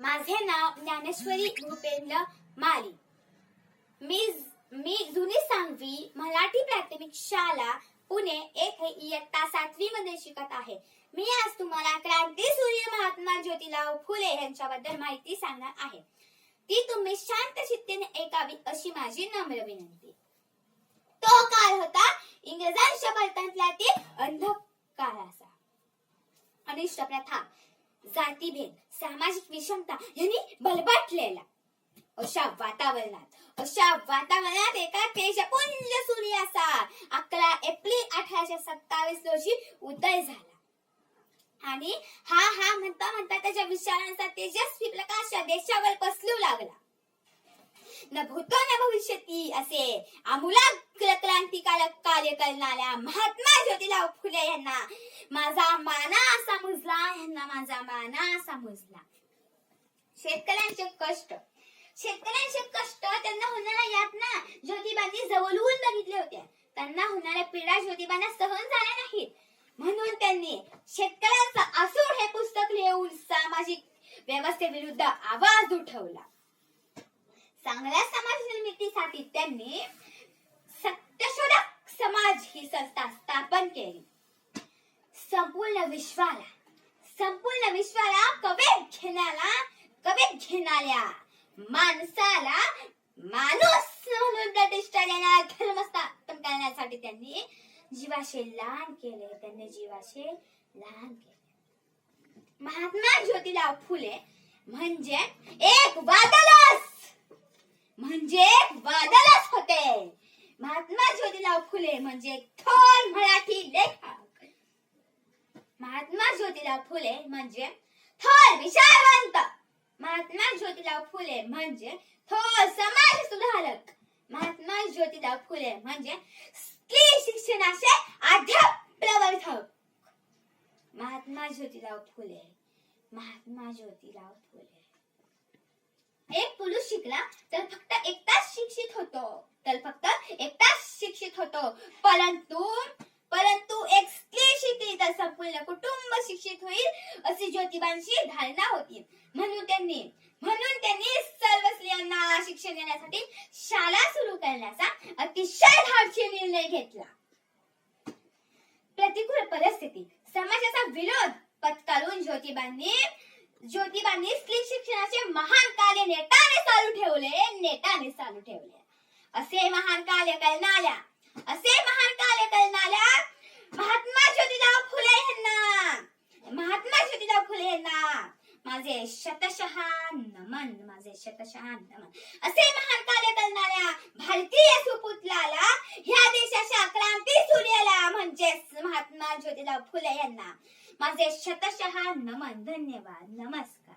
माझे नाव ज्ञानेश्वरी भूपेंद्र माली. मी जुनी सांगवी मराठी प्राथमिक शाळा पुणे येथे इयत्ता 7वी मध्ये शिकत आहे. मी आज तुम्हाला क्रांतीसूर्य महात्मा ज्योतिराव फुले यांच्याबद्दल माहिती सांगणार आहे. ती तुम्ही शांत चित्तेने ऐकावी अशी माझी नम्र विनंती. तो काळ होता इंग्रजांच्या भारतातला अंधकाराचा. अनिष्ट प्रथा, जातीभेद, सामाजिक विषमता यांनी बलबटलेला अशा वातावरणात एका तेजपुंज सूर्याचा 11 एप्रिल 1827 रोजी उदय झाला आणि हा म्हणता त्याच्या विचारांचा तेजस्वी प्रकाश देशावर पसरू लागला. न भूतो न भविष्यती असे आमूलाग्र क्रांतिकारक कार्य करणाऱ्या महात्मा ज्योतिराव फुले यांना माझा माना असा मुजला. शेतकऱ्यांचे कष्ट त्यांना होणाऱ्या यातना ज्योतिबांनी जवळून बघितल्या होत्या. त्यांना होणाऱ्या पीडा ज्योतिबांना सहन झाल्या नाहीत. म्हणून त्यांनी शेतकऱ्यांचा आसूड हे पुस्तक लिहून सामाजिक व्यवस्थेविरुद्ध आवाज उठवला. चांगल्या समाज निर्मितीसाठी त्यांनी सत्यशोधक समाज ही संस्था स्थापन केली. संपूर्ण विश्वाला कवेत घेणाऱ्या माणसाला माणूस म्हणून प्रतिष्ठा देणारा धर्म स्थापन करण्यासाठी त्यांनी जीवाचे लान केले. महात्मा ज्योतिराव फुले म्हणजे एक वादळच होते. महात्मा ज्योतिराव फुले म्हणजे थोर मराठी लेखक. महात्मा ज्योतिराव फुले म्हणजे थोर विचारवंत. महात्मा ज्योतिराव फुले म्हणजे थोर समाज सुधारक. महात्मा ज्योतिराव फुले म्हणजे स्त्री शिक्षणाचे आद्य प्रवर्तक. महात्मा ज्योतिराव फुले. एक पुरुष शिकला तर फक्त एकटाच शिक्षित होतो. परंतु एक स्त्री शिकली तर संपूर्ण कुटुंब शिक्षित होईल अशी ज्योतिबांची धारणा होती. म्हणून त्यांनी सर्व स्त्रियांना शिक्षण देण्यासाठी शाळा सुरू करण्याचा अतिशय धाडसी निर्णय घेतला. प्रतिकूल परिस्थिती, समाजाचा विरोध पत्करून ज्योतिबांनी स्त्री शिक्षणाचे महान कार्य नेटाने चालू ठेवले. असे महान कार्य करणाऱ्या महात्मा ज्योतिराव फुले यांना माझे शतशः नमन. असे महान कार्य करणाऱ्या भारतीय सुपुत्राला, ह्या देशाच्या क्रांती सूर्याला म्हणजेच महात्मा ज्योतिराव फुले यांना माझे शतशः नमन. धन्यवाद. नमस्कार.